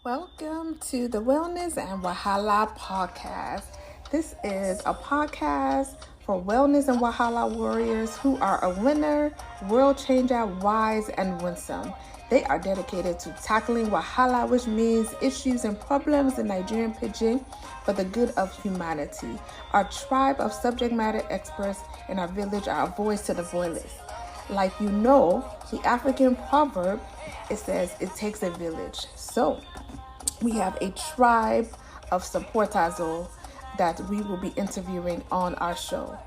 Welcome to the Wellness and Wahala podcast. This is a podcast for wellness and Wahala warriors who are a winner, world changer, wise, and winsome. They are dedicated to tackling Wahala, which means issues and problems in Nigerian pidgin for the good of humanity. Our tribe of subject matter experts in our village are a voice to the voiceless. Like you know, the African proverb, it says it takes a village. So we have a tribe of supporters that we will be interviewing on our show.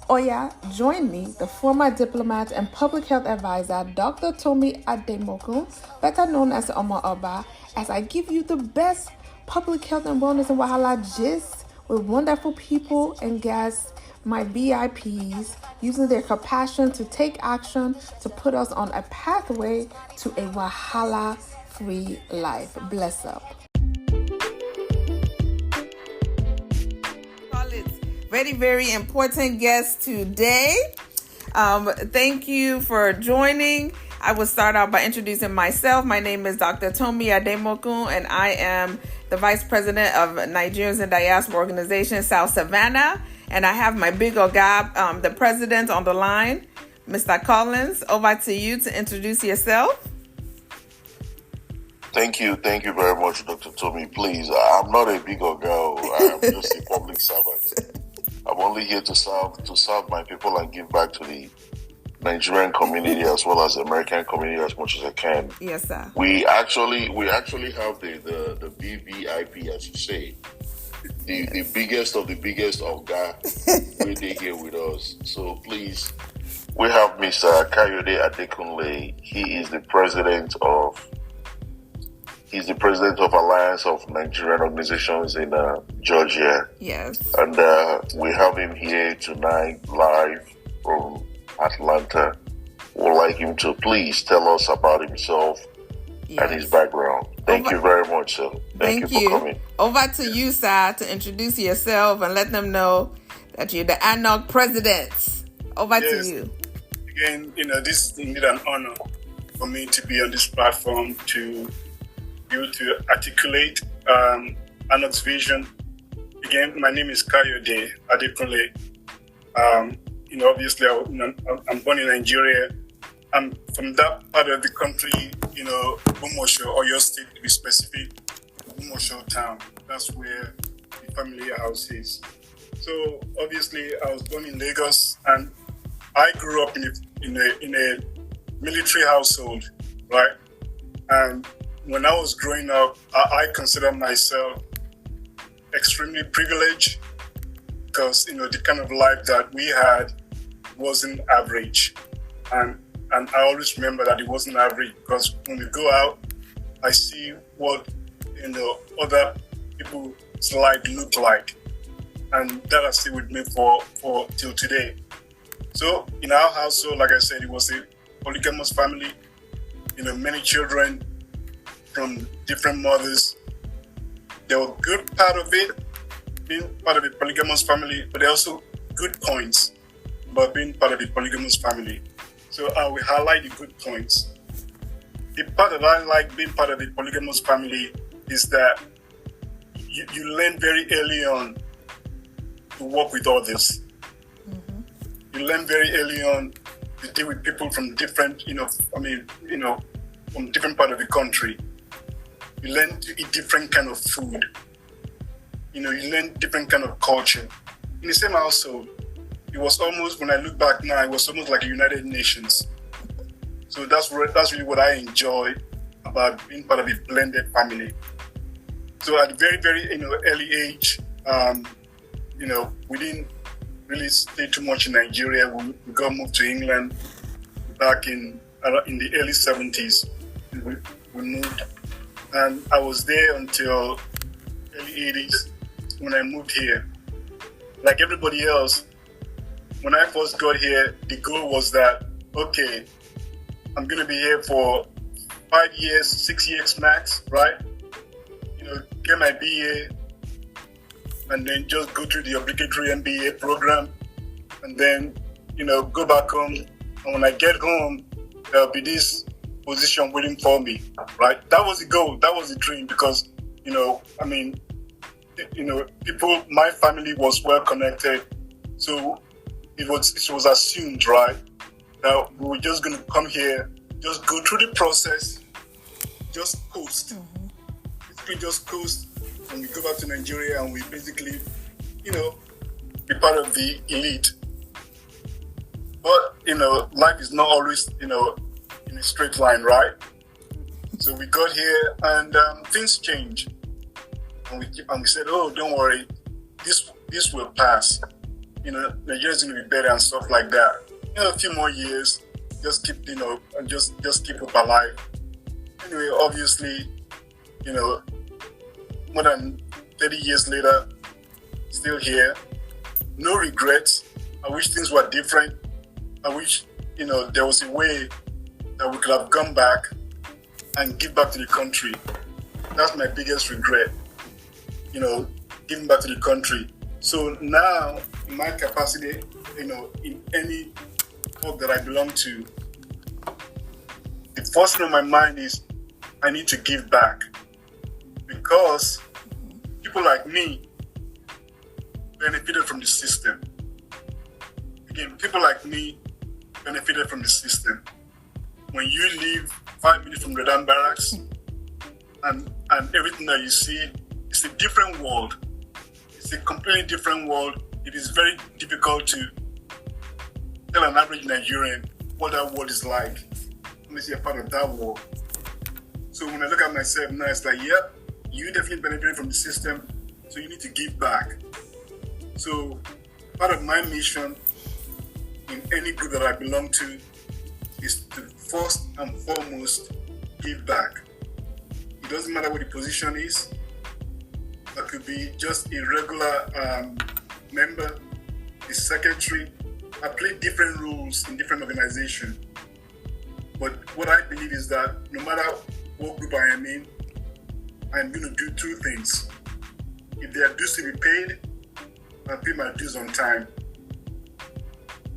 Oya, join me, the former diplomat and public health advisor, Dr. ToMuTi Cookbook, better known as Omo Oba, as I give you the best public health and wellness and Wahala gist with wonderful people and guests, my VIPs, using their compassion to take action to put us on a pathway to a Wahala-free life. Bless up. Very, very important guest today. Thank you for joining. I will start out by introducing myself. My name is Dr. ToMuTi Cookbook, and I am the Vice President of Nigerians in Diaspora Organization, South Savannah. And I have my big oga, the President on the line, Mr. Collins. Over to you to introduce yourself. Thank you very much, Dr. Tomi. Please, I'm not a big oga. I'm just a public servant. I'm only here to serve my people and give back to the Nigerian community as well as the American community as much as I can. Yes, sir. We actually have the VVIP, as you say, the biggest of the biggest oga really here with us. So please, we have Mr. Kayode Adekunle. He is the president of Alliance of Nigerian Organizations in Georgia. Yes. And we have him here tonight live from Atlanta. We'd like him to please tell us about himself and his background. Thank you very much, sir. Thank you for coming. Over to you, sir, to introduce yourself and let them know that you're the ANOG president. Over to you. Again, this is indeed an honor for me to be on this platform to articulate ANOG's vision. Again, my name is Kayode Adekunle. Obviously, I'm born in Nigeria. I'm from that part of the country, Umosho, Oyo State to be specific, Umosho town. That's where the family house is. So obviously, I was born in Lagos, and I grew up in a military household, right? And when I was growing up, I consider myself extremely privileged because, the kind of life that we had wasn't average. And I always remember that it wasn't average because when we go out, I see what, other people's life look like. And that has stayed with me for till today. So in our household, like I said, it was a polygamous family, many children from different mothers. There were good part of it, being part of a polygamous family, but there are also good points about being part of a polygamous family. So I will highlight the good points. The part that I like being part of a polygamous family is that you learn very early on to work with others. Mm-hmm. You learn very early on to deal with people from different, from different part of the country. You learn to eat different kind of food. You learn different kind of culture. In the same household, it was almost, when I look back now, it was almost like a United Nations. So that's really what I enjoy about being part of a blended family. So at a very, very early age, we didn't really stay too much in Nigeria. We got moved to England back in the early 70s. We moved. And I was there until early 80s when I moved here. Like everybody else, when I first got here, the goal was that, okay, I'm going to be here for 5 years, 6 years max, right? Get my BA and then just go through the obligatory MBA program and then, go back home. And when I get home, there'll be this position waiting for me, right? That was the goal. That was the dream because people, my family was well connected. So it was assumed, right, that we were just going to come here, just go through the process, just coast. Basically just coast, and we go back to Nigeria and we basically, be part of the elite. But, life is not always, in a straight line, right? So we got here and things change. And we said, oh, don't worry, this will pass. Nigeria's going to be better and stuff like that. A few more years, just keep, and just keep up alive. Anyway, obviously, more than 30 years later, still here. No regrets. I wish things were different. I wish, there was a way that we could have gone back and give back to the country. That's my biggest regret, giving back to the country. So now, in my capacity, in any work that I belong to, the first thing on my mind is I need to give back, because people like me benefited from the system. Again, people like me benefited from the system. When you live 5 minutes from Redan Barracks and everything that you see, it's a different world. It's a completely different world. It is very difficult to tell an average Nigerian what that world is like unless you're part of that world. So when I look at myself now, it's like, yeah, you definitely benefited from the system, so you need to give back. So part of my mission in any group that I belong to is to first and foremost give back. It doesn't matter what the position is. That could be just a regular member, a secretary. I play different roles in different organizations. But what I believe is that no matter what group I am in, I'm going to do two things. If there are dues to be paid, I'll pay my dues on time.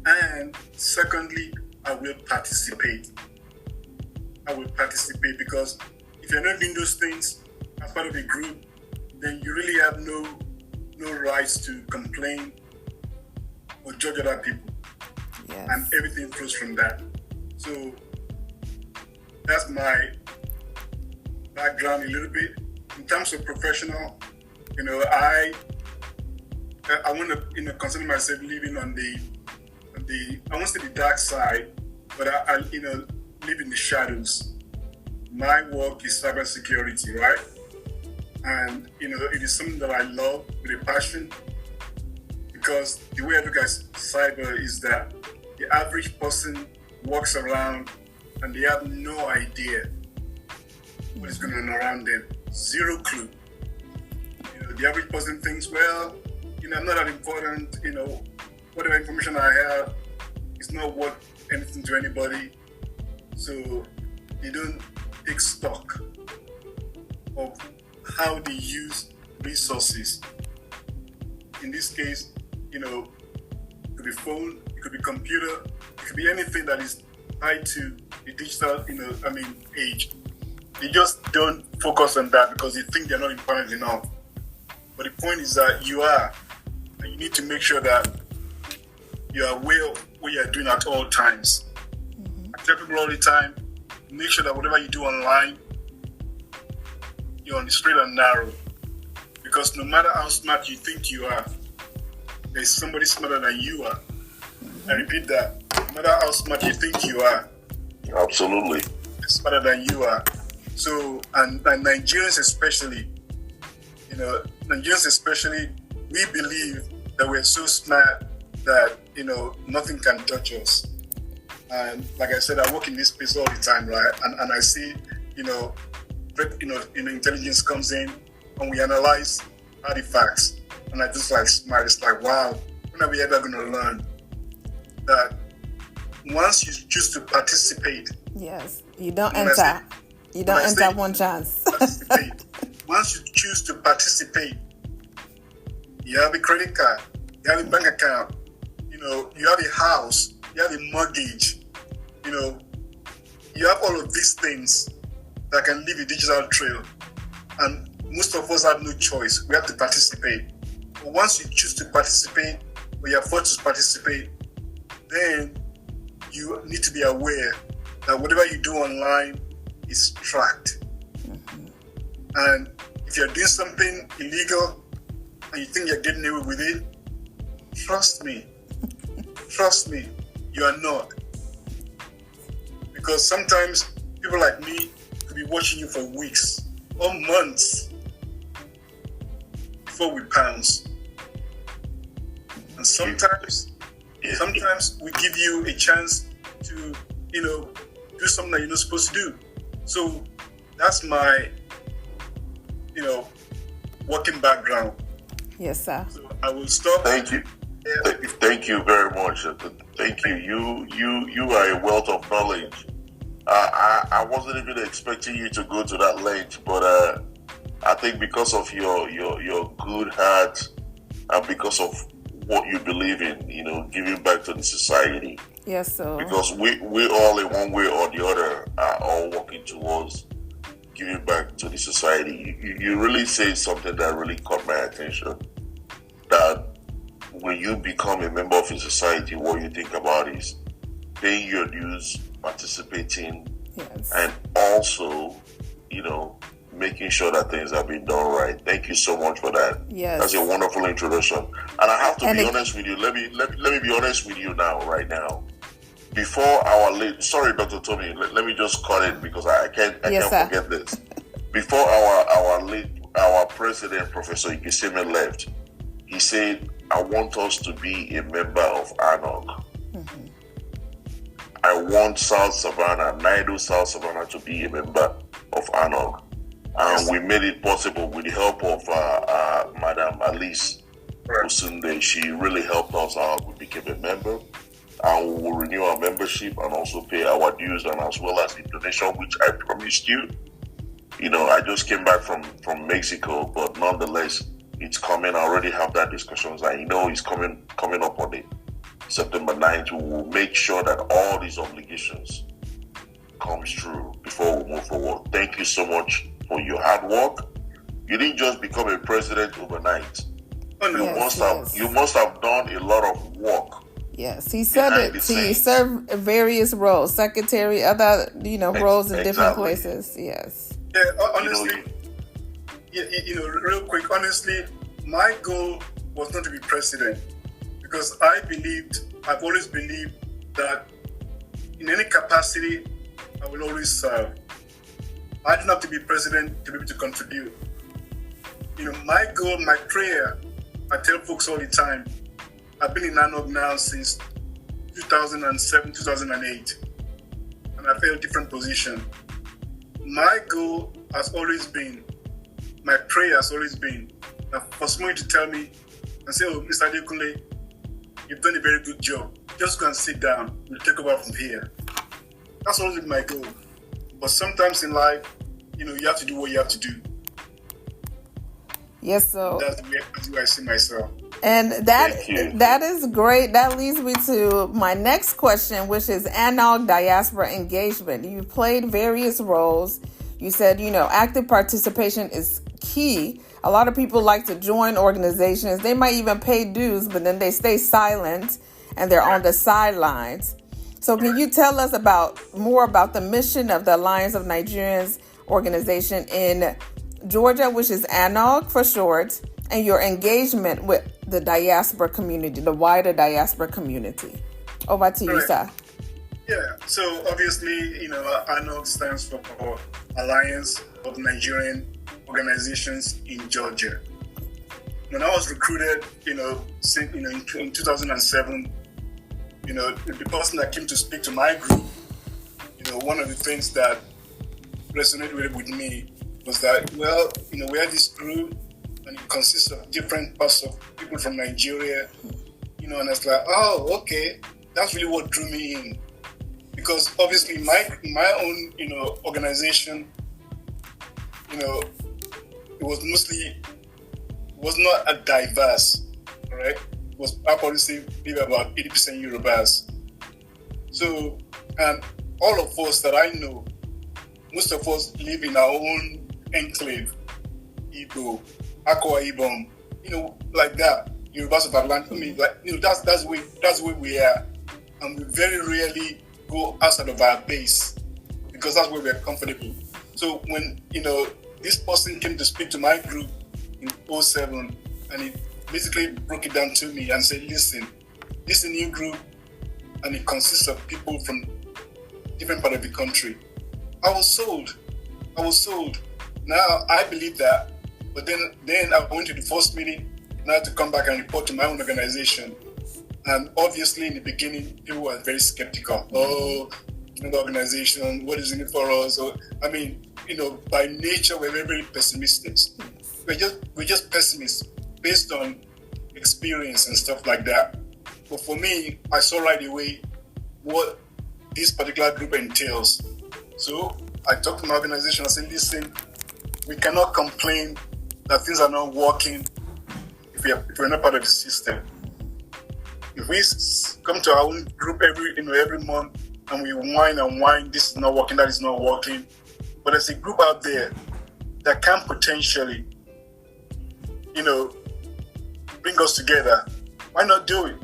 And secondly, I will participate. I will participate because if you're not doing those things as part of a group, then you really have no rights to complain or judge other people. Yes. And everything flows from that. So that's my background a little bit. In terms of professional, I want to consider myself living on the I won't say the dark side, but I live in the shadows. My work is cybersecurity, right? And it is something that I love with a passion, because the way I look at cyber is that the average person walks around and they have no idea what is going on around them. Zero clue. The average person thinks, well, I'm not that important, whatever information I have is not worth anything to anybody. So they don't take stock of how they use resources. In this case, it could be phone, it could be computer, it could be anything that is tied to the digital, age. They just don't focus on that because they think they're not important enough. But the point is that you are, and you need to make sure that you are aware of what you are doing at all times. I tell people all the time, make sure that whatever you do online, you're on the straight and narrow. Because no matter how smart you think you are, there's somebody smarter than you are. I repeat that. No matter how smart you think you are, absolutely, they're smarter than you are. So, and Nigerians especially, we believe that we're so smart that, nothing can touch us. And like I said, I work in this space all the time, right? And I see, intelligence comes in and we analyze artifacts. And I just smile. It's like, wow, when are we ever going to learn that once you choose to participate? Yes, you don't enter. You don't enter one chance. Once you choose to participate, you have a credit card, you have a bank account, you have a house, you have a mortgage, you have all of these things that can leave a digital trail. And most of us have no choice. We have to participate. But once you choose to participate, or you're forced to participate, then you need to be aware that whatever you do online is tracked. And if you're doing something illegal and you think you're getting away with it, trust me, you are not. Because sometimes people like me could be watching you for weeks or months before we pounce. And sometimes we give you a chance to, do something that you're not supposed to do. So that's my, working background. Yes, sir. So I will stop. Thank you. Yeah. Thank you very much. Thank you. You are a wealth of knowledge. I wasn't even expecting you to go to that length, but I think because of your good heart and because of what you believe in, giving back to the society. Yes, sir. Because we all in one way or the other are all working towards giving back to the society. You really say something that really caught my attention. That when you become a member of a society, what you think about is paying your dues, participating, yes, and also, making sure that things are being done right. Thank you so much for that. Yes. That's a wonderful introduction. And I have to be honest with you. Let me be honest with you right now. Before our late, sorry, Dr. Tommy, let me just cut it because I can't forget this. Before our president, Professor Ikesime, left, he said, I want us to be a member of ANOG. Mm-hmm. I want South Savannah, Naidu South Savannah, to be a member of ANOG. And we made it possible with the help of Madam Alice Osunde. She really helped us out. We became a member. And we will renew our membership and also pay our dues, and as well as the donation, which I promised you. I just came back from Mexico, but nonetheless, it's coming. I already have that discussions. I know it's coming up on the September 9th. We will make sure that all these obligations comes true before we move forward. Thank you so much for your hard work. You didn't just become a president overnight. Oh, no. You must have done a lot of work. Yes, he said it. He served various roles, secretary, other roles in different places. Yes. Yeah, honestly, real quick, honestly, my goal was not to be president because I've always believed that in any capacity, I will always serve. I don't have to be president to be able to contribute. My goal, my prayer, I tell folks all the time, I've been in ANOG now since 2007, 2008, and I've held different positions. My goal has always been, my prayer has always been, for somebody to tell me and say, oh, Mr. Adekunle, you've done a very good job. Just go and sit down. We'll take over from here. That's always been my goal. But sometimes in life, you have to do what you have to do. Yes, so that's the way I see myself. And that is great. That leads me to my next question, which is ANOG diaspora engagement. You've played various roles. You said, active participation is key. A lot of people like to join organizations. They might even pay dues, but then they stay silent and they're on the sidelines. So can you tell us more about the mission of the Alliance of Nigerians organization in Georgia, which is ANOG for short, and your engagement with the diaspora community, the wider diaspora community? Over to you, sir. Yeah, so obviously, ANOG stands for Alliance of Nigerian Organizations in Georgia. When I was recruited, in 2007, the person that came to speak to my group, one of the things that resonated with me was that, we had this group and it consists of different parts of people from Nigeria, and it's like, oh, okay, that's really what drew me in. Because obviously my own, organization, it was not a diverse, right? It was, I probably say, maybe about 80% Yorubas. So, and all of us that I know, most of us live in our own enclave. Igbo, Akwa Ibom, like that. University of Atlanta. I mean, that's the way we are, and we very rarely go outside of our base because that's where we're comfortable. So when this person came to speak to my group in 2007, and he basically broke it down to me and said, "Listen, this is a new group, and it consists of people from different part of the country." I was sold. Now I believe that, but then I went to the first meeting. Now to come back and report to my own organization. And obviously in the beginning, people were very skeptical. Oh, the organization, what is in it for us? Or, by nature, we're very, very pessimistic. We're just pessimists based on experience and stuff like that. But for me, I saw right away what this particular group entails. So I talked to my organization. I said, listen, we cannot complain that things are not working if we're not part of the system. If we come to our own group every month and we whine, this is not working, that is not working. But there's a group out there that can potentially, bring us together. Why not do it?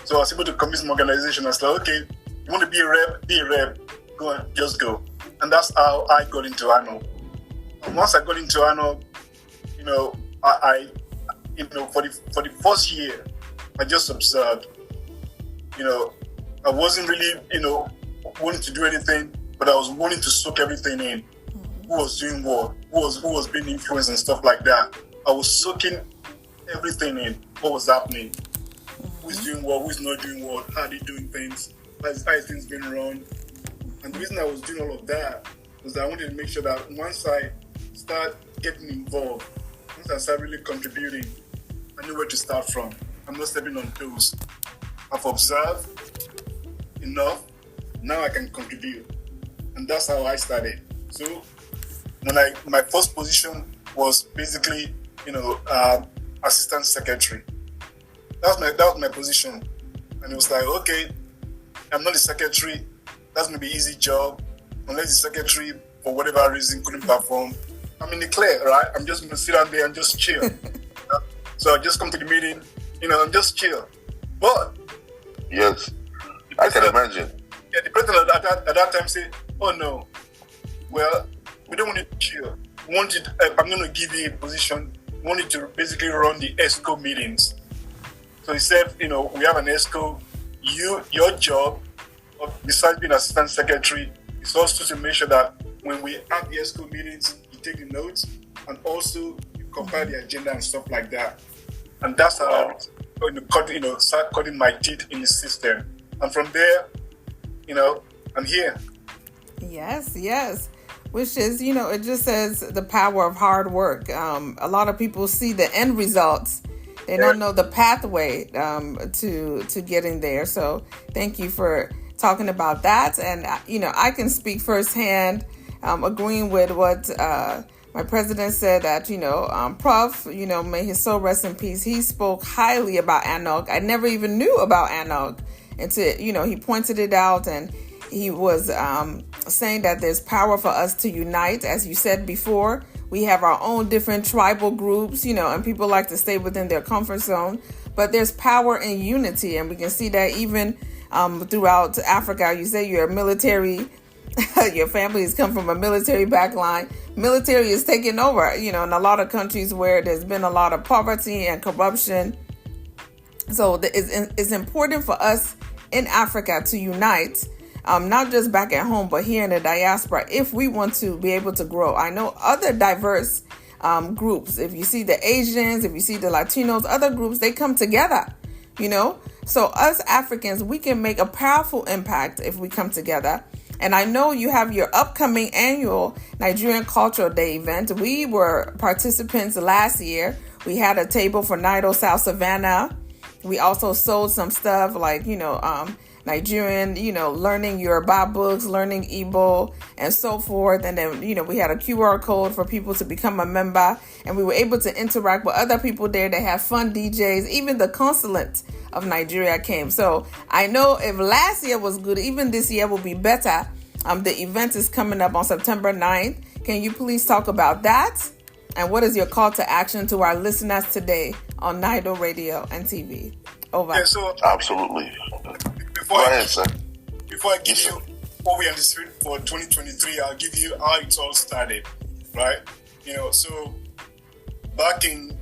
So I was able to convince my organization. I was like, okay, you want to be a rep? Be a rep. Go on, just go. And that's how I got into ANOG. And once I got into ANOG, for the first year, I just observed. I wasn't really, wanting to do anything, but I was wanting to soak everything in. Who was doing what? Who was being influenced and stuff like that. I was soaking everything in. What was happening? Who's doing what? Who's not doing what? How are they doing things? How is things being run? And the reason I was doing all of that was that I wanted to make sure that once I start getting involved, once I start really contributing, I knew where to start from. I'm not stepping on toes. I've observed enough. Now I can contribute. And that's how I started. So my first position was basically, assistant secretary. That was my position. And it was like, okay, I'm not the secretary. That's going to be an easy job. Unless the secretary, for whatever reason, couldn't perform. I'm in the clear, right? I'm just going to sit down there and just chill. So I just come to the meeting, and just chill. But yes, I can imagine. Yeah, the president at that time said, "Oh no, well, we don't want you to chill. We want you. I'm going to give you a position. We want you to basically run the ESCO meetings." So he said, we have an ESCO. Your job, besides being assistant secretary, is also to make sure that when we have the ESCO meetings, you take the notes and also you compile the agenda and stuff like that. And that's how I start cutting my teeth in the system. And from there, I'm here. Yes. Which is, it just says the power of hard work. A lot of people see the end results. They don't know the pathway to getting there. So thank you for talking about that. And, I can speak firsthand, agreeing with what my president said that, Prof, may his soul rest in peace. He spoke highly about ANOG. I never even knew about ANOG until, he pointed it out, and he was saying that there's power for us to unite. As you said before, we have our own different tribal groups, and people like to stay within their comfort zone. But there's power in unity, and we can see that even throughout Africa. You say you're a military, your family has come from a military backline. Military is taking over, in a lot of countries where there's been a lot of poverty and corruption. So it's important for us in Africa to unite, not just back at home, but here in the diaspora, if we want to be able to grow. I know other diverse groups. If you see the Asians, if you see the Latinos, other groups, they come together, So us Africans, we can make a powerful impact if we come together. And I know you have your upcoming annual Nigerian Cultural Day event. We were participants last year. We had a table for Nido, South Savannah. We also sold some stuff like, Nigerian, learning Yoruba books, learning Igbo, and so forth. And then, we had a QR code for people to become a member. And we were able to interact with other people there. They had fun DJs. Even the consulate of Nigeria came. So I know if last year was good, even this year will be better. The event is coming up on September 9th. Can you please talk about that? And what is your call to action to our listeners today on Nido Radio and TV? Over. Yeah, so Absolutely. before Go I, ahead, sir. before I give Yes, you sir. what we anticipate for 2023, I'll give you how it all started, right? So back in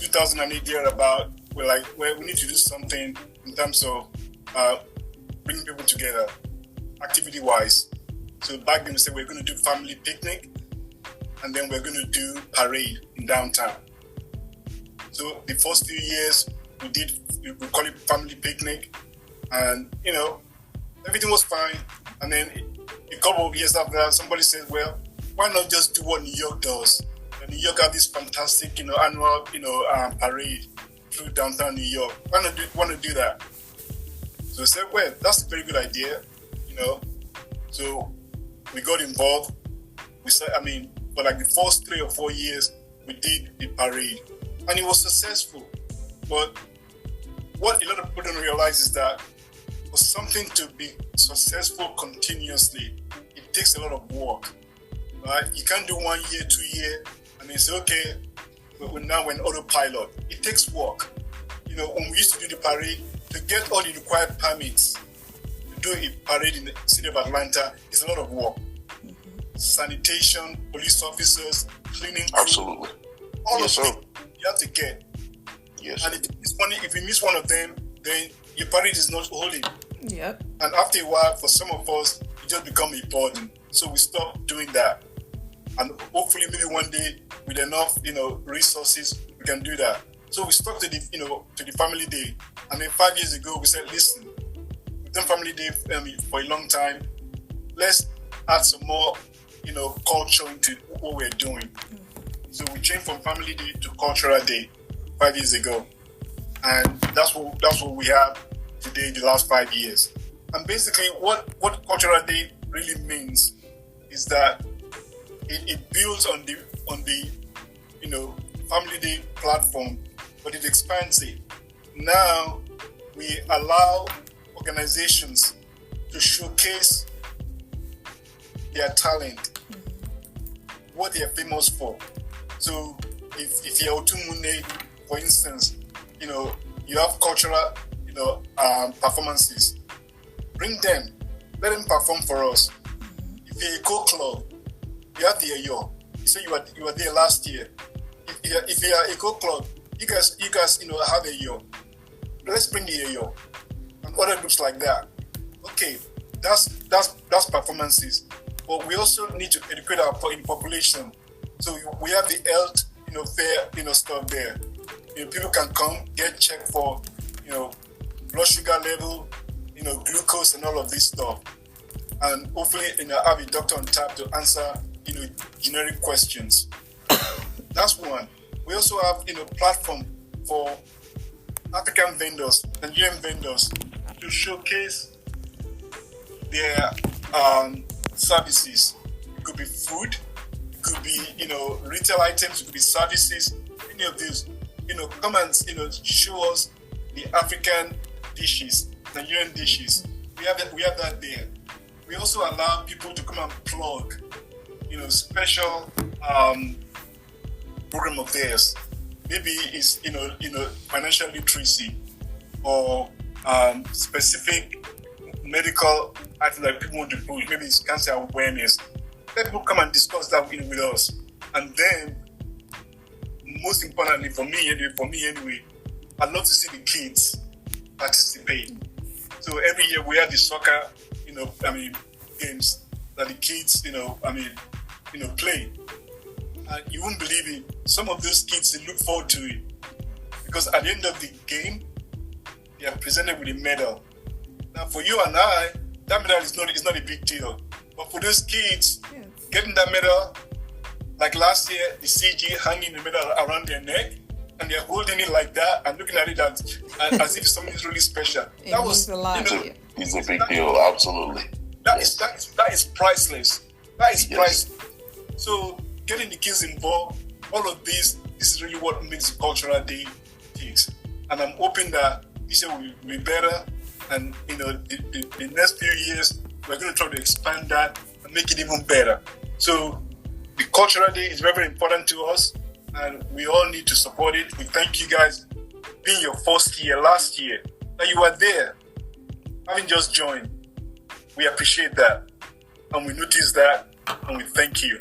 2008, thereabout, we're like, well, we need to do something in terms of bringing people together, activity-wise. So back then we said we're going to do family picnic, and then we're going to do parade in downtown. So the first few years we call it family picnic, and everything was fine. And then a couple of years after that, somebody said, well, why not just do what New York does? And New York have this fantastic annual parade through downtown New York. Why not do that? So I said, well, that's a very good idea, So we got involved. We said, for like the first 3 or 4 years, we did the parade, and it was successful. But what a lot of people don't realize is that for something to be successful continuously, it takes a lot of work, right? You can't do 1 year, 2 years, and then say, okay, but now we're in autopilot. It takes work. When we used to do the parade, to get all the required permits to do a parade in the city of Atlanta is a lot of work. Sanitation, police officers, cleaning crew, Absolutely. all Yes, of sir. it you have to get. Yes. And if you miss one of them, then your parade is not holding. Yep. And after a while, for some of us, it just become a burden. So we stopped doing that. And hopefully, maybe one day, with enough, resources, we can do that. So we stuck to the family day. And then 5 years ago, we said, listen, we've done family day for a long time. Let's add some more, culture into what we're doing. So we changed from family day to cultural day 5 years ago. And that's what we have today, the last 5 years. And basically, what cultural day really means is that it builds on the family day platform, but it expands it. Now we allow organizations to showcase their talent, what they are famous for. So if you're Otumune, for instance, you have cultural performances. Bring them, let them perform for us. If you're a Go Club, you have the Ayo. You say you were there last year. If you're a Go Club, you guys have Ayo. Let's bring the Ayo and other groups like that. Okay, that's performances. But we also need to educate our population. So we have the health, fair, stuff there. People can come get checked for, blood sugar level, glucose and all of this stuff. And hopefully, have a doctor on tap to answer, generic questions. That's one. We also have, platform for African vendors, Nigerian vendors, to showcase their services. It could be food, it could be, retail items, it could be services, any of these. Come and, show us the African dishes, Nigerian dishes. We have that there. We also allow people to come and plug, special program of theirs. Maybe it's, financial literacy or specific medical items that people want to push. Maybe it's cancer awareness. Let people come and discuss that with us. And then, most importantly, for me anyway, I'd love to see the kids participate. So every year we have the soccer, games that the kids, play. And you won't believe it. Some of those kids, they look forward to it. Because at the end of the game, they are presented with a medal. Now for you and I, that medal is not a big deal. But for those kids, getting that medal, like last year, the CG hanging the medal around their neck, and they're holding it like that and looking at it as if something is really special. That was a lot. It's a big deal, absolutely. That is priceless. That is priceless. So getting the kids involved, all of this is really what makes the cultural day takes. And I'm hoping that this year will be better. And the next few years, we're going to try to expand that and make it even better. So the cultural day is very, very important to us, and we all need to support it. We thank you guys being your first year last year, that you were there, having just joined. We appreciate that, and we notice that, and we thank you.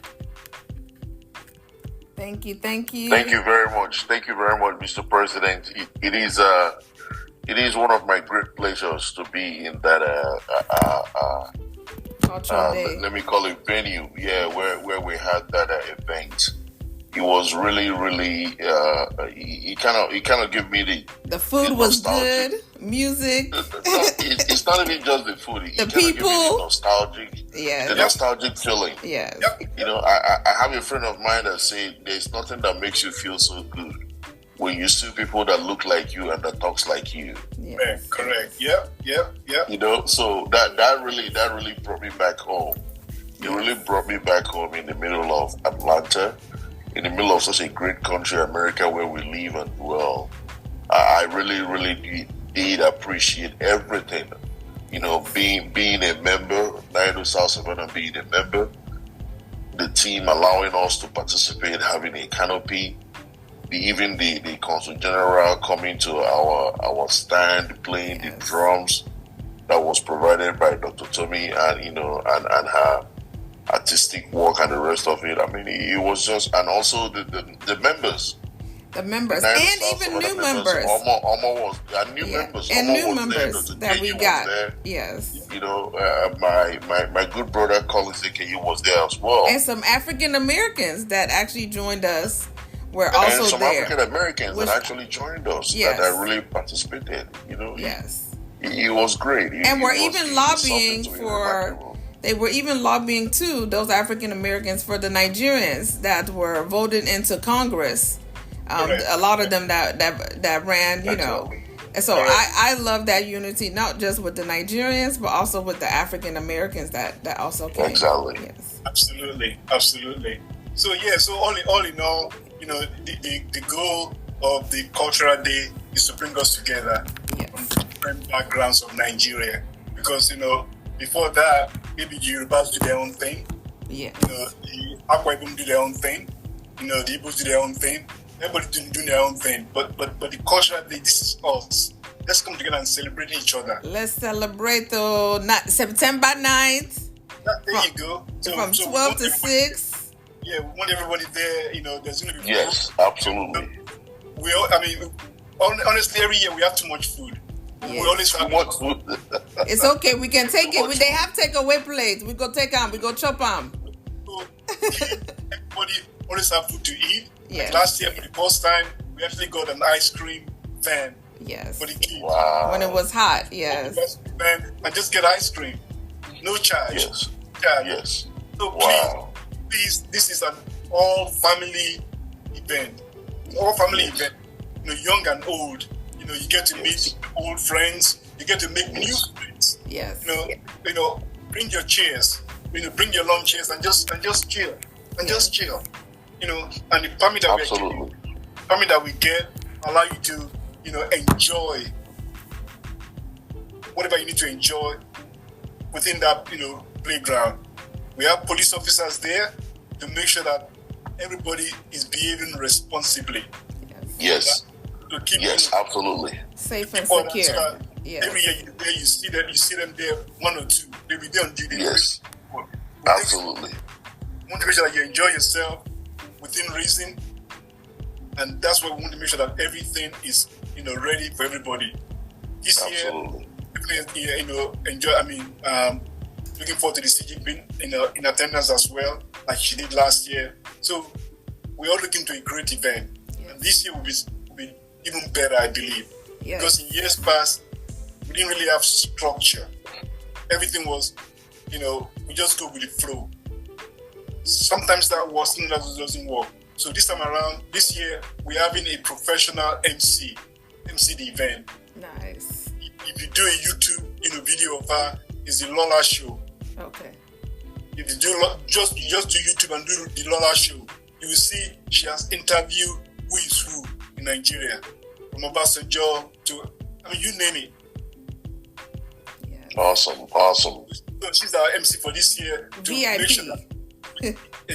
Thank you. Thank you very much. Thank you very much, Mr. President. It is one of my great pleasures to be in that Cultural day. let me call it venue. Yeah, where we had that event. It was really, it kind of gave me the food was good, music. It's not even just the food. The people. The nostalgic, the nostalgic feeling. Yes. You know, I have a friend of mine that said there's nothing that makes you feel so good when you see people that look like you and that talks like you. Yes. Correct. Yep. You know, so that really brought me back home. It really brought me back home in the middle of Atlanta, in the middle of such a great country, America, where we live and dwell. I really did appreciate everything. You know, being a member, Nairobi South Savannah being a member, the team allowing us to participate, having a canopy, even the Consul General coming to our stand, playing the drums that was provided by Dr. Tomi, and you know, and her artistic work and the rest of it. I mean, it was just, and also the members. The members, and even new members. Almost new members. And new members that we got. Yes. You know, my good brother, Colin Zeke, was there as well. And some African Americans that actually joined us were also there. And some African Americans that actually joined us, that really participated. You know. Yes. It was great. And we're even lobbying for... They were even lobbying too, those African Americans, for the Nigerians that were voted into Congress. A lot of them that ran, you know. And so I love that unity, not just with the Nigerians, but also with the African Americans that also came. Exactly. Yes. Absolutely. So all in all, you know, the goal of the cultural day is to bring us together from different backgrounds of Nigeria, because you know, before that, maybe the Yorubas do their own thing. Yeah. You know, the Akwa Ibom do their own thing. You know, the Igbos do their own thing. Everybody do their own thing. But the cultural day, this is us. Let's come together and celebrate each other. Let's celebrate September 9th. There you go. From 12 to 6. Yeah, we want everybody there. You know, there's going to be food. Yes, absolutely. Honestly, every year we have too much food. Yes. We always have much food. It's okay. We can take it. They have takeaway plates. We go take them. We go chop them. Everybody always have food to eat. Yes. Like last year, for the first time, we actually got an ice cream van. Yes. For the kids. Wow. When it was hot. Yes. And just get ice cream. No charge. Yes. Yes. So please, this is an all family event. All family event. You know, young and old. You know, you get to meet old friends. You get to make new friends. Yes. You know, bring your chairs. You know, bring your lawn chairs and just chill. Just chill. You know, and the permit that we get allow you to, you know, enjoy whatever you need to enjoy within that, you know, playground. We have police officers there to make sure that everybody is behaving responsibly. Yes. Absolutely. Safe and secure. So every year you see them there, one or two. They'll be there on duty. Yes. Absolutely. We want to make sure that you enjoy yourself within reason, and that's why we want to make sure that everything is, you know, ready for everybody. This year, you know, enjoy. I mean, looking forward to the CG being in attendance as well, like she did last year. So we're all looking to a great event. And this year will be even better, I believe. Yes. Because in years past, we didn't really have structure. Everything was, you know, we just go with the flow. Sometimes that works, sometimes it doesn't work. So this time around, this year, we're having a professional MC the event. Nice. If you do a YouTube, you know, video of her, it's the Lola Show. Okay. If you do just do YouTube and do the Lola Show, you will see she has interviewed who is who in Nigeria, from Obasanjo to, I mean, you name it. Awesome. So she's our MC for this year. To VIP. make sure that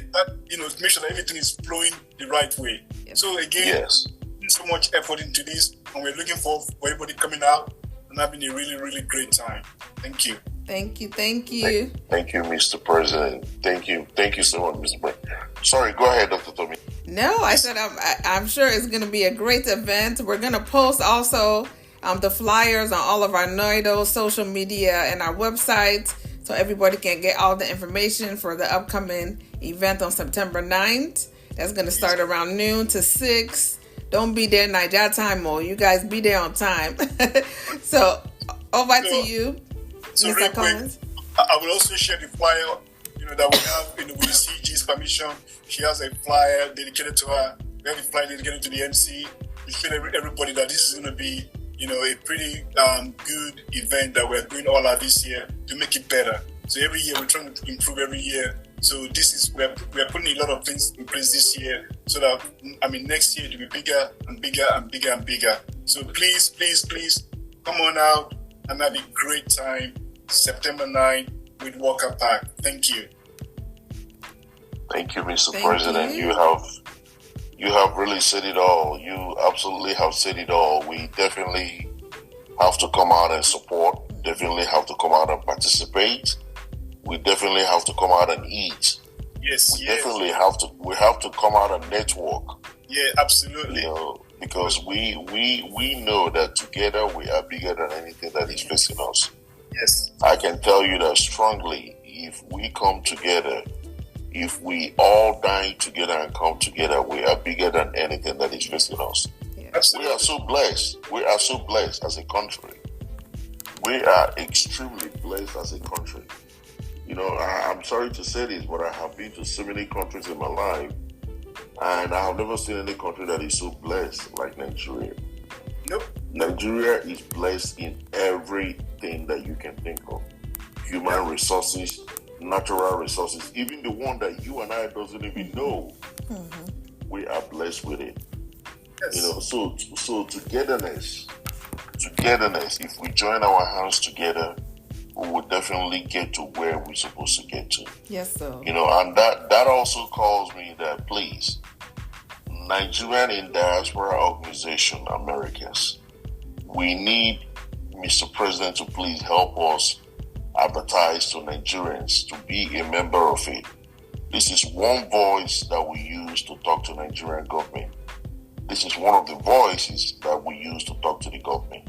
to make sure that everything is flowing the right way. Yep. So again, Yes. putting so much effort into this, and we're looking for everybody coming out and having a really, really great time. Thank you. Thank you. Thank you. Thank you, Mr. President. Thank you so much, Mr. President. Sorry, go ahead, Dr. Tommy. No, I said I'm sure it's going to be a great event. We're going to post also the flyers on all of our NIDO social media and our website so everybody can get all the information for the upcoming event on September 9th. That's going to start around noon to 6. Don't be there Nigeria time, Mo. You guys be there on time. So, over to you, So Mr. real Collins. quick, I will also share the flyer, that we have, with CG's permission. She has a flyer dedicated to her. We have a flyer dedicated to the MC. We show everybody that this is going to be, a pretty good event that we're doing all out this year to make it better. So every year we're trying to improve every year. So we're putting a lot of things in place this year so that, next year it will be bigger and bigger and bigger and bigger. So please, please, please come on out and have a great time September 9th with Walker Park. Thank you. Thank you, Mr. Thank President. you. You have really said it all. You absolutely have said it all. We definitely have to come out and support. Definitely have to come out and participate. We definitely have to come out and eat. Yes, We yes. definitely have to. We have to come out and network. Yeah, absolutely. Because we know that together we are bigger than anything that is facing us. Yes. I can tell you that strongly. If we come together, if we all dine together and come together, we are bigger than anything that is facing us. We Absolutely. are so blessed. We are so blessed as a country. We are extremely blessed as a country. I'm sorry to say this, but I have been to so many countries in my life, and I have never seen any country that is so blessed like Nigeria. Nope. Nigeria is blessed in everything that you can think of. Human resources, natural resources, even the one that you and I doesn't even know. We are blessed with it. Yes. So togetherness, if we join our hands together, we will definitely get to where we're supposed to get to. Yes, sir. And that also calls me that, please, Nigerian in Diaspora Organization, Americas, we need Mr. President to please help us advertise to Nigerians to be a member of it. This is one voice that we use to talk to Nigerian government. This is one of the voices that we use to talk to the government.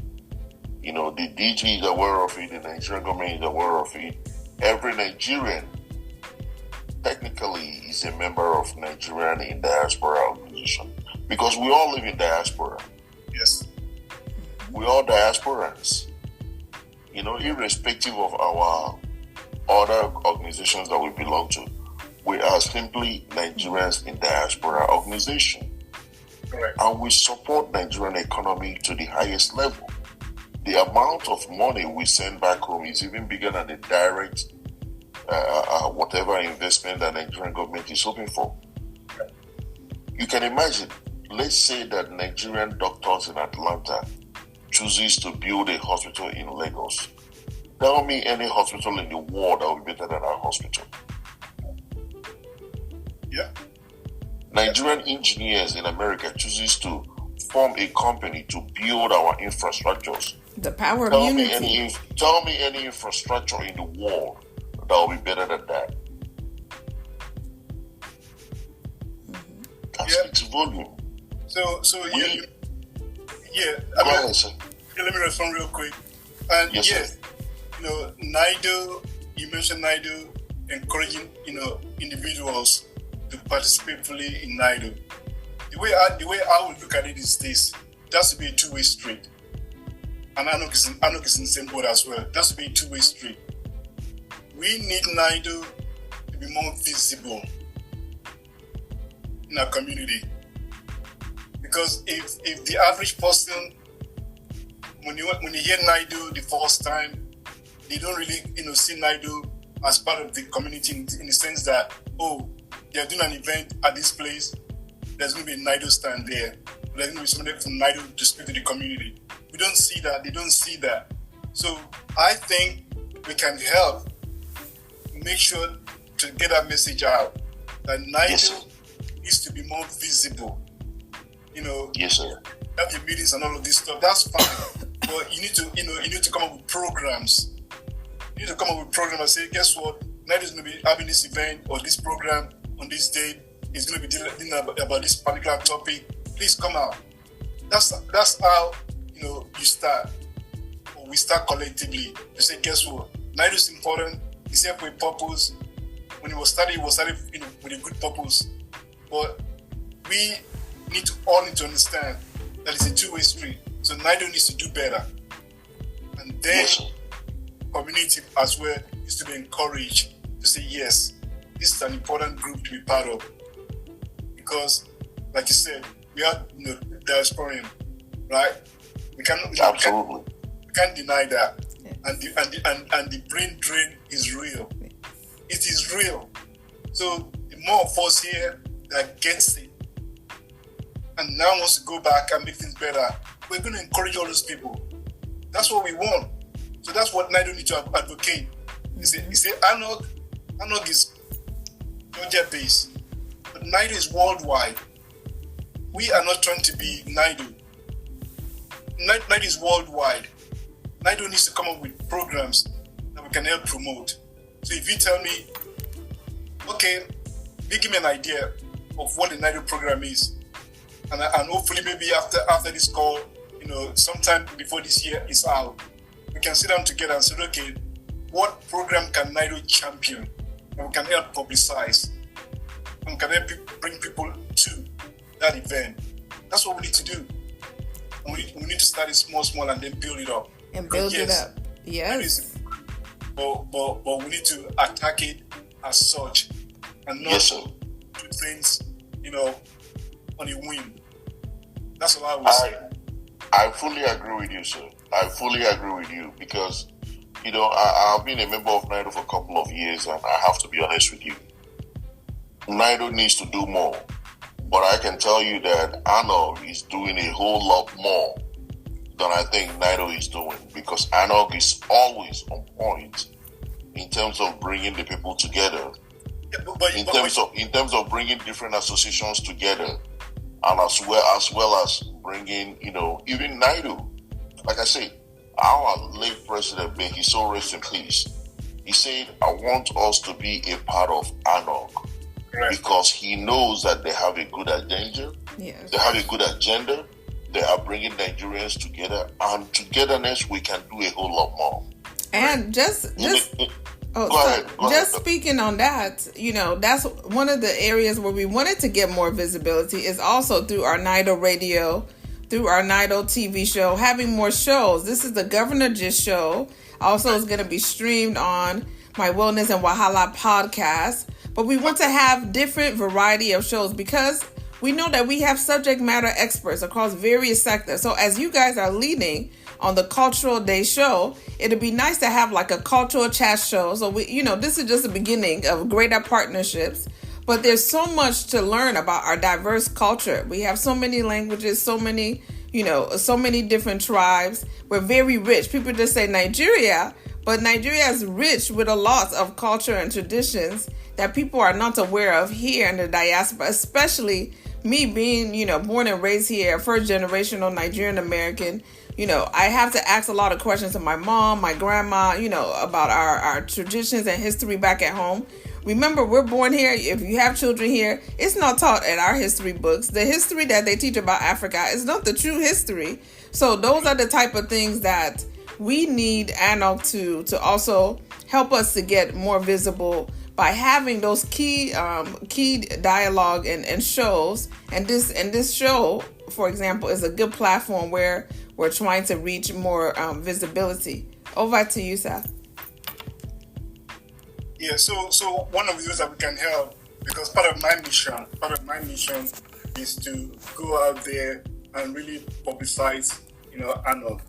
The DG is aware of it, the Nigerian government is aware of it. Every Nigerian technically is a member of Nigerian in Diaspora Organization because we all live in diaspora. Yes. We all diasporans. Irrespective of our other organizations that we belong to, we are simply Nigerians in Diaspora Organization. Correct. And we support Nigerian economy to the highest level. The amount of money we send back home is even bigger than the direct whatever investment that Nigerian government is hoping for. You can imagine, let's say that Nigerian doctors in Atlanta chooses to build a hospital in Lagos. Tell me any hospital in the world that will be better than our hospital. Yeah. Nigerian engineers in America chooses to form a company to build our infrastructures. The power of Tell unity. me any infrastructure in the world that will be better than that. That speaks volume. So Go ahead, sir. let me respond real quick. And Yes, sir. NIDO, you mentioned NIDO encouraging, individuals to participate fully in NIDO. The way I would look at it is this: it has to be a two-way street. And ANOG is in the same boat as well. It has to be a two-way street. We need NIDO to be more visible in our community. Because if the average person, when you hear NIDO the first time, they don't really see NIDO as part of the community in the sense that, they're doing an event at this place, there's going to be a NIDO stand there. There's going to be somebody from NIDO to speak to the community. We don't see that. They don't see that. So I think we can help make sure to get that message out that NIDO needs to be more visible. Yes, sir. Have your meetings and all of this stuff. That's fine, but you need to come up with programs. You need to come up with programs and say, guess what? NIDO is going to be having this event or this program on this date. It's going to be dealing about this particular topic. Please come out. That's how you start. Or we start collectively to say, guess what? NIDO is important. It's here for a purpose. When it was started with a good purpose. But we all need to understand that it's a two-way street. So NIDO needs to do better. And then community as well is to be encouraged to say, yes, this is an important group to be part of. Because, like you said, we are diasporan, right? We can't deny that. And the brain drain is real. It is real. So the more of us here that gets it and now wants to go back and make things better, we're going to encourage all those people. That's what we want. So that's what NIDO needs to advocate. You say ANOG is Georgia based, but NIDO is worldwide. We are not trying to be NIDO. NIDO is worldwide. NIDO needs to come up with programs that we can help promote. So if you tell me, okay, give me an idea of what the NIDO program is, and hopefully maybe after this call, sometime before this year is out, we can sit down together and say, okay, what program can NIDO champion, and we can help publicize, and we can help bring people to that event. That's what we need to do. And we need to start it small, and then build it up. And build it up. Yes. But we need to attack it as such, and not do things, on a whim. That's all I would say. I fully agree with you, sir. I fully agree with you because, I've been a member of NIDO for a couple of years, and I have to be honest with you. NIDO needs to do more, but I can tell you that ANOG is doing a whole lot more than I think NIDO is doing, because ANOG is always on point in terms of bringing the people together, in terms of bringing different associations together, and as well as bringing, even NIDO. Like I said, our late president, may he so rest in peace, he said, I want us to be a part of ANOG, because he knows that they have a good agenda. Yes. They have a good agenda. They are bringing Nigerians together, and togetherness we can do a whole lot more. And just speaking on that, that's one of the areas where we wanted to get more visibility is also through our NIDO radio, through our NIDO TV show, having more shows. This is the Governor Gist show. Also, is going to be streamed on my Wellness and Wahala podcast. But we want to have different variety of shows because we know that we have subject matter experts across various sectors. So as you guys are leading on the Cultural Day show, it'd be nice to have like a cultural chat show. So this is just the beginning of greater partnerships. But there's so much to learn about our diverse culture. We have so many languages, so many different tribes. We're very rich. People just say Nigeria, but Nigeria is rich with a lot of culture and traditions that people are not aware of here in the diaspora, especially me being, born and raised here, first generational Nigerian American. I have to ask a lot of questions to my mom, my grandma, about our traditions and history back at home. Remember, we're born here. If you have children here, it's not taught in our history books. The history that they teach about Africa is not the true history. So those are the type of things that we need ANOG to also help us to get more visible by having those key dialogue and shows. And this show, for example, is a good platform where we're trying to reach more visibility. Over to you, Seth. Yeah, so one of the ways that we can help, because part of my mission is to go out there and really publicize, ANOG.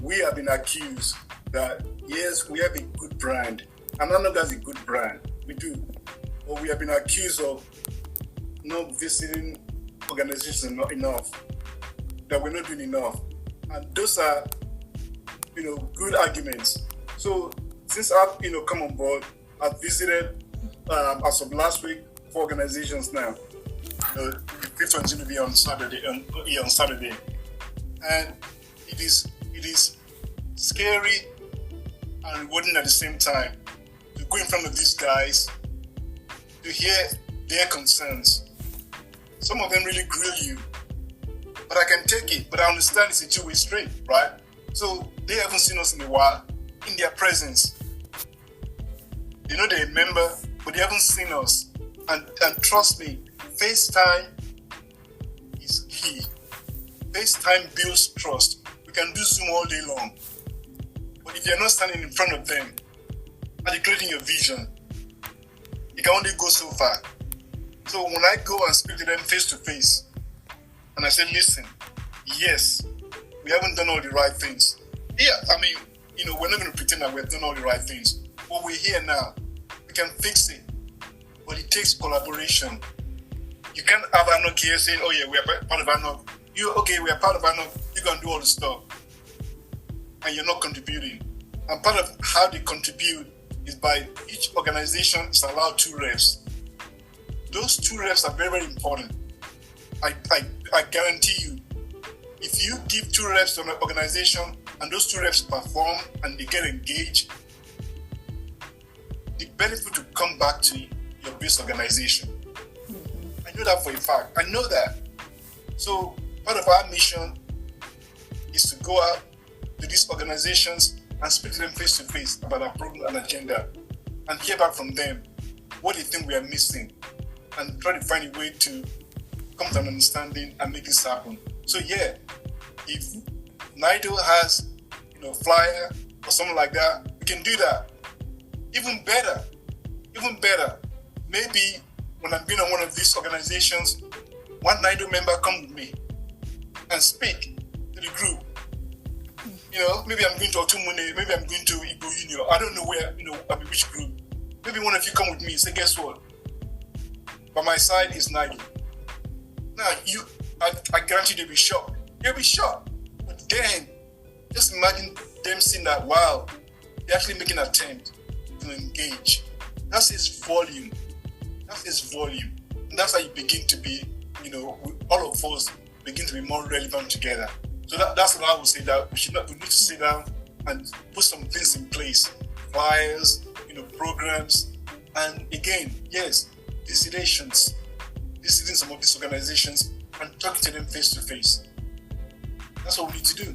We have been accused that, yes, we have a good brand, and ANOG has a good brand. We do. But we have been accused of not visiting organizations enough, that we're not doing enough. And those are, good arguments. So since I've, come on board, I've visited, as of last week, for organizations now. The fifth one is going to be on Saturday. On Saturday, and it is scary and rewarding at the same time to go in front of these guys to hear their concerns. Some of them really grill you, but I can take it. But I understand it's a two-way street, right? So they haven't seen us in a while. In their presence, they know they're a member, but they haven't seen us. And trust me, FaceTime is key. FaceTime builds trust. We can do Zoom all day long, but if you're not standing in front of them, articulating your vision, you can only go so far. So when I go and speak to them face to face, and I say, listen, yes, we haven't done all the right things. Yeah, I mean, we're not going to pretend that we've done all the right things. But we're here now. We can fix it. But it takes collaboration. You can't have ANOG here saying, oh yeah, we are part of ANOG. We are part of ANOG. You can do all the stuff. And you're not contributing. And part of how they contribute is by each organization is allowed 2 reps. Those 2 reps are very, very important. I guarantee you, if you give 2 reps to an organization and those 2 reps perform and they get engaged, the benefit will come back to your base organization. I know that for a fact. I know that. So part of our mission is to go out to these organizations and speak to them face to face about our program and agenda and hear back from them what they think we are missing and try to find a way to come to an understanding and make this happen. So yeah, if NIDO has flyer or something like that, we can do that. Even better. Maybe when I'm being on one of these organizations, one NIDO member come with me and speak to the group. Maybe I'm going to Otumune, maybe I'm going to Igbo Union. I don't know where, I mean, which group. Maybe one of you come with me and say, guess what? By my side is NIDO. Now, I guarantee they'll be shocked. They'll be shocked. But then, just imagine them seeing that, wow, they're actually making an attempt to engage. That's its volume. And that's how you begin to be, all of us begin to be more relevant together. So that's what I would say, that we need to sit down and put some things in place. Flyers, programs, and again, yes, visiting some of these organizations and talking to them face to face. That's what we need to do.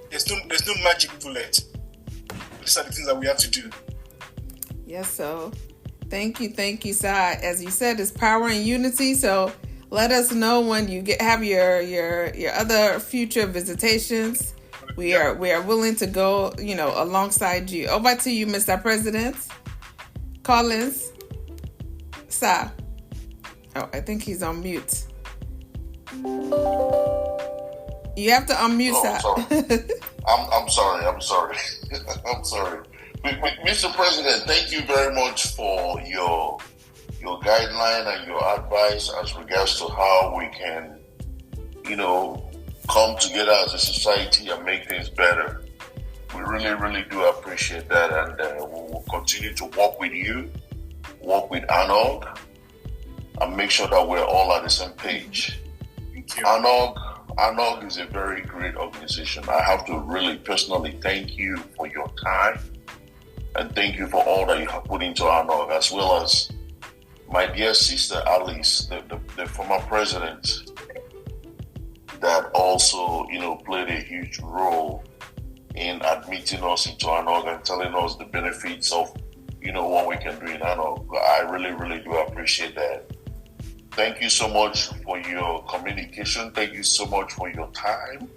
There's no magic bullet. These are the things that we have to do. Yes, so thank you, sir. As you said, it's power and unity. So let us know when you have your other future visitations. We are willing to go, alongside you. Over to you, Mr. President. Collins. Sir. Oh, I think he's on mute. You have to unmute, sir. I'm sorry. I'm sorry. Mr. President, thank you very much for your guideline and your advice as regards to how we can, come together as a society and make things better. We really, really do appreciate that, and we will continue to work with you, work with ANOG, and make sure that we're all on the same page. Thank you. ANOG is a very great organization. I have to really personally thank you for your time, and thank you for all that you have put into ANOG, as well as my dear sister Alice, the former president, that also, played a huge role in admitting us into ANOG and telling us the benefits of, what we can do in ANOG. I really, really do appreciate that. Thank you so much for your communication. Thank you so much for your time,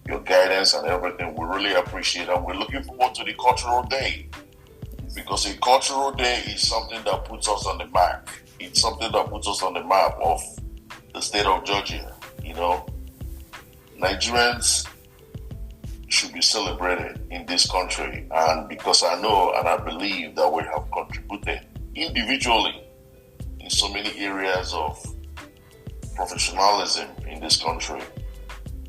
your guidance, and everything. We really appreciate it. And we're looking forward to the cultural day, because a cultural day is something that puts us on the map. It's something that puts us on the map of the state of Georgia. Nigerians should be celebrated in this country, and because I know and I believe that we have contributed individually in so many areas of professionalism in this country.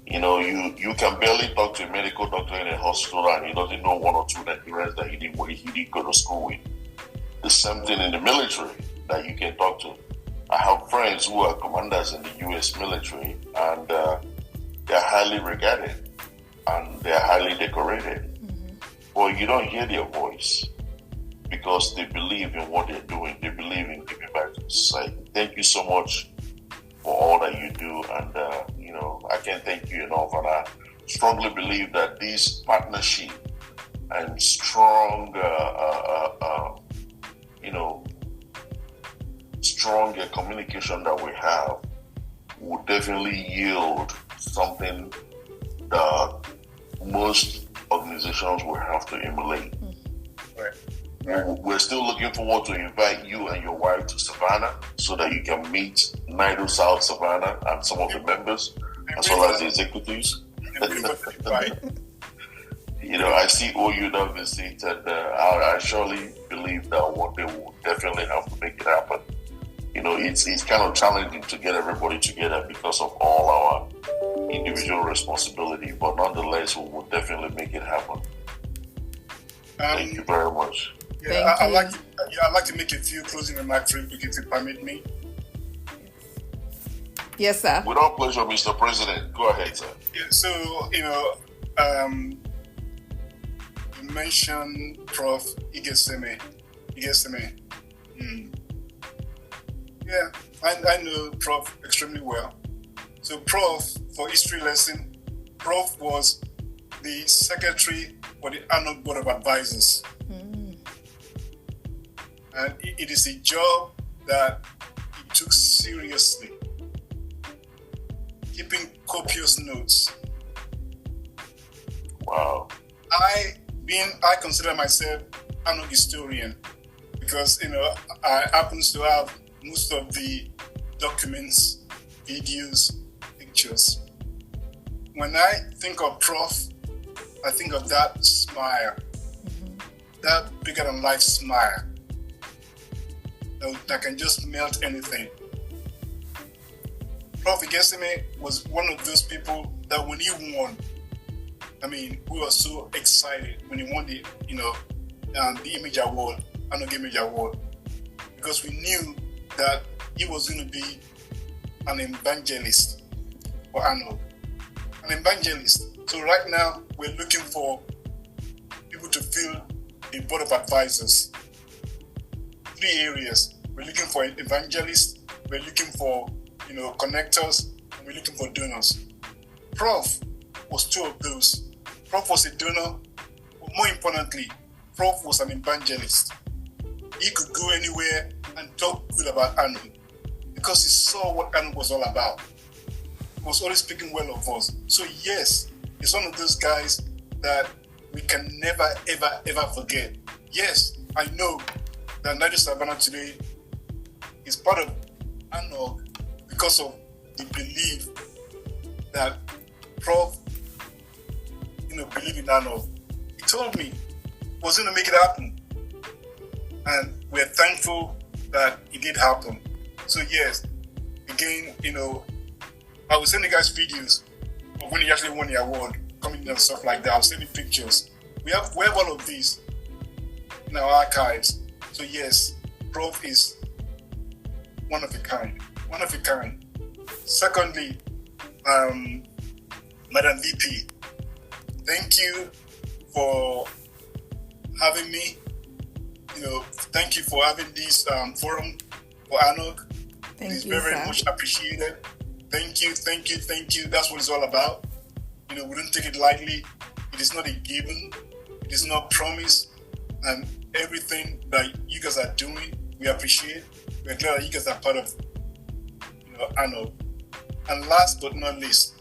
You can barely talk to a medical doctor in a hospital and he doesn't know one or two Nigerians that he didn't go to school with. The same thing in the military, that you can talk to I have friends who are commanders in the U.S. military, and they're highly regarded and they're highly decorated. Well, you don't hear their voice because they believe in what they're doing. They believe in giving back to society. Thank you so much for all that you do, and I can't thank you enough. And I strongly believe that this partnership and strong, stronger communication that we have will definitely yield something that most organizations will have to emulate. Right. We're still looking forward to invite you and your wife to Savannah so that you can meet NIDO South Savannah and some of the members, as well as the executives. I see OUWC, and I surely believe that what they will definitely have to make it happen. It's kind of challenging to get everybody together because of all our individual responsibility, but nonetheless, we will definitely make it happen. Thank you very much. Yeah, I'd like to make a few closing remarks, if you permit me. Yes, sir. With all pleasure, Mr. President. Go ahead, sir. Yeah, so, you mentioned Prof. Igeseme. Yeah, I know Prof. extremely well. So Prof, for history lesson, Prof was the secretary for the ANOG Board of Advisors. And it is a job that he took seriously, keeping copious notes. Wow. I consider myself an ANOG historian because, I happen to have most of the documents, videos, pictures. When I think of Prof, I think of that smile, that bigger than life smile that can just melt anything. Prof. Igeseme was one of those people that when he won, we were so excited when he won the Image Award, ANOG Image Award, because we knew that he was going to be an evangelist for ANOG. An evangelist. So right now, we're looking for people to fill the board of advisors. 3 areas. We're looking for evangelists, we're looking for, connectors, and we're looking for donors. Prof was 2 of those. Prof was a donor, but more importantly, Prof was an evangelist. He could go anywhere and talk good about ANOG because he saw what ANOG was all about. He was always speaking well of us. So yes, he's one of those guys that we can never, ever, ever forget. Yes, I know that NIDO Savannah today is part of ANOG because of the belief that Prof, believe in ANOG. He told me he was going to make it happen. And we're thankful that it did happen. So yes, again, I will send you guys videos of when he actually won the award, coming in and stuff like that. I'll send you pictures. We have all of these in our archives. So yes, Prof is one of a kind. Secondly, Madam VP, thank you for having me. Thank you for having this forum for ANOG. It's very much appreciated. Thank you. That's what it's all about. We don't take it lightly. It is not a given. It is not promise. And everything that you guys are doing, we appreciate. We're glad that you guys are part of ANOG. And last but not least,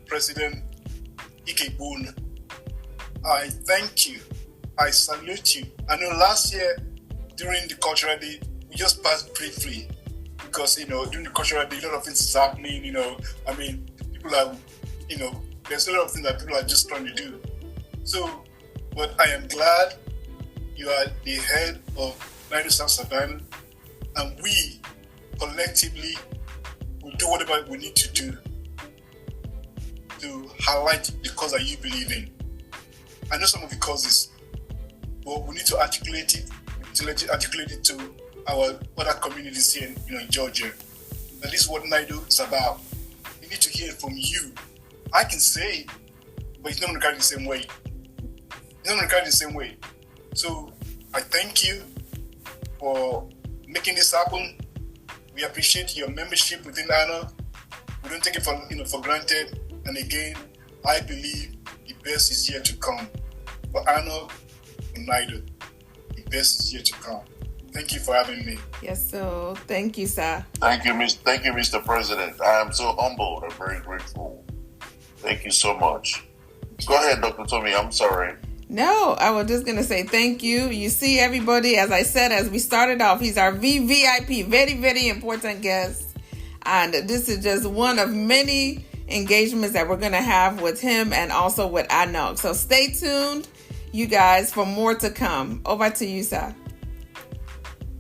President Ikebune, I thank you. I salute you. I know last year during the Cultural Day, we just passed briefly because, during the Cultural Day, a lot of things is happening, people are, there's a lot of things that people are just trying to do. So, but I am glad you are the head of NIDO South Savannah, and we collectively will do whatever we need to do to highlight the cause that you believe in. I know some of the causes, but we need to articulate it. We need to articulate it to our other communities here in Georgia. That is what NIDO is about. We need to hear from you. I can say it, but it's not going to carry the same weight. It's not going to carry the same weight. So I thank you for making this happen. We appreciate your membership within ANOG. We don't take it for granted. And again, I believe the best is yet to come. For ANOG and NIDO, the best is yet to come. Thank you for having me. Yes, so thank you, sir. Thank you, Mr. President. I am so humbled and very grateful. Thank you so much. Go ahead, Dr. Tommy. I'm sorry. No, I was just going to say thank you. You see, everybody, as I said, as we started off, he's our VVIP, very, very important guest. And this is just one of many engagements that we're going to have with him and also with ANOG. So stay tuned, you guys, for more to come. Over to you, sir.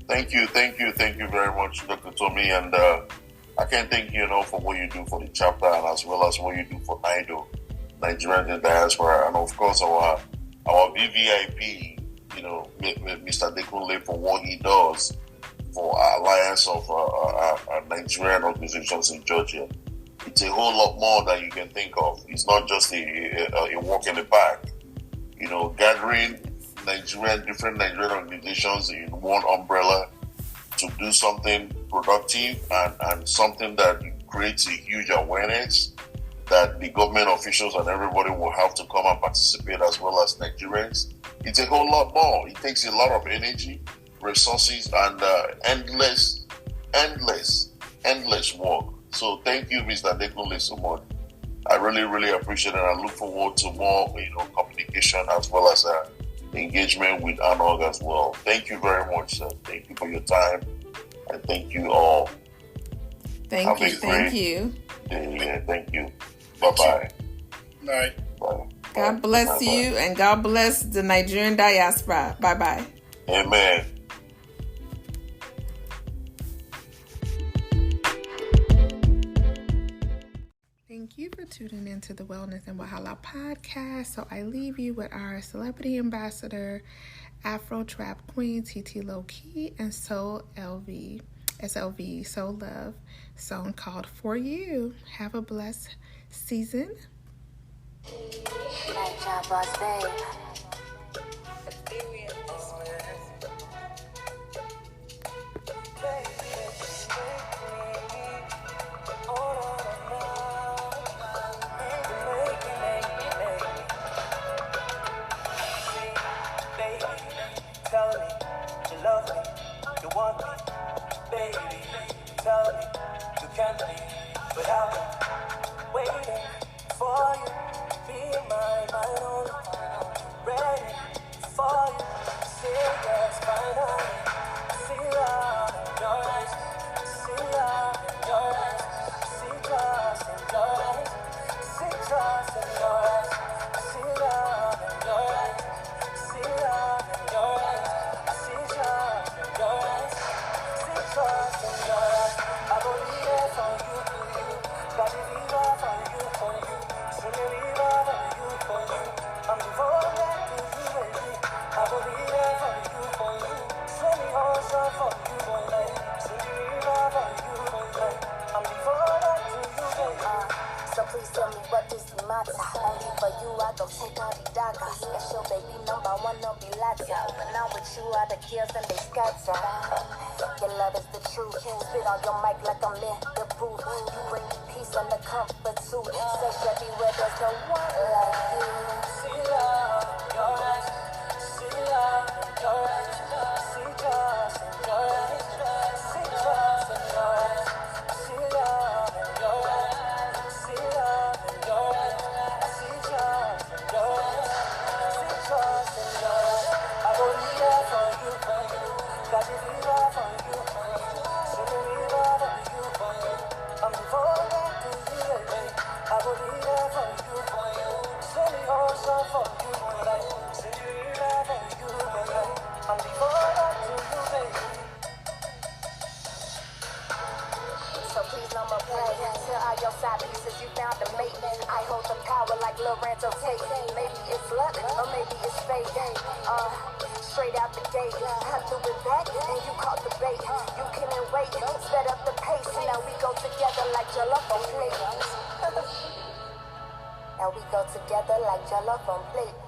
Thank you very much, Dr. Tommy. And I can't thank you enough for what you do for the chapter and as well as what you do for NIDO, Nigerian in diaspora, and of course our VVIP, Mr. Adekunle, for what he does for our alliance of Nigerian organizations in Georgia. It's a whole lot more than you can think of. It's not just a walk in the park. Gathering different Nigerian organizations in one umbrella to do something productive and something that creates a huge awareness that the government officials and everybody will have to come and participate as well as Nigerians. It's a whole lot more. It takes a lot of energy, resources, and endless work. So thank you, Mr. Adekunle, so much. I really, really appreciate it. I look forward to more, communication as well as engagement with ANOG as well. Thank you very much, sir. Thank you for your time, and thank you all. Thank you. Yeah, thank you. Bye-bye. Bye. Bye. God bless you, and God bless the Nigerian diaspora. Bye-bye. Amen. Thank you for tuning into the Wellness and Wahala podcast. So I leave you with our celebrity ambassador, Afro Trap Queen, TT Low Key, and Soul SLV, Soul Love, song called For You. Have a blessed season. Tell me you love me, you want me, baby. Tell me you can't be without me. Waiting for you, be my only, ready for you. Say yes, finally. See love in your eyes, see love in your eyes, see trust in your eyes, see trust in your eyes, see love in your eyes, see love in your eyes. So please tell me what is the matter. Only for you I go take all the daggers. That's your baby number one, no be latter. But now with you all the kills and they scatter. Your love is the truth. Spit on your mic like I'm in the booth. You bring me peace and the comfort too. Sex everywhere, there's no one like you. See love in your eyes. See love in your eyes. See trust in your eyes. See trust in your eyes. See love in your eyes. See love in your eyes. See trust in your eyes. See trust in your eyes. I will be there for you, for you. Got the fever for you, for you. See the river for you, for you. I'm devoted to you, baby. I will be there for you, for you. mate. I hold the power like Lorenzo Tate. Maybe it's luck or maybe it's fate. Straight out the gate, I threw it back and you caught the bait. You couldn't wait, sped up the pace. Now we go together like jollof on plate. Now we go together like jollof on plate.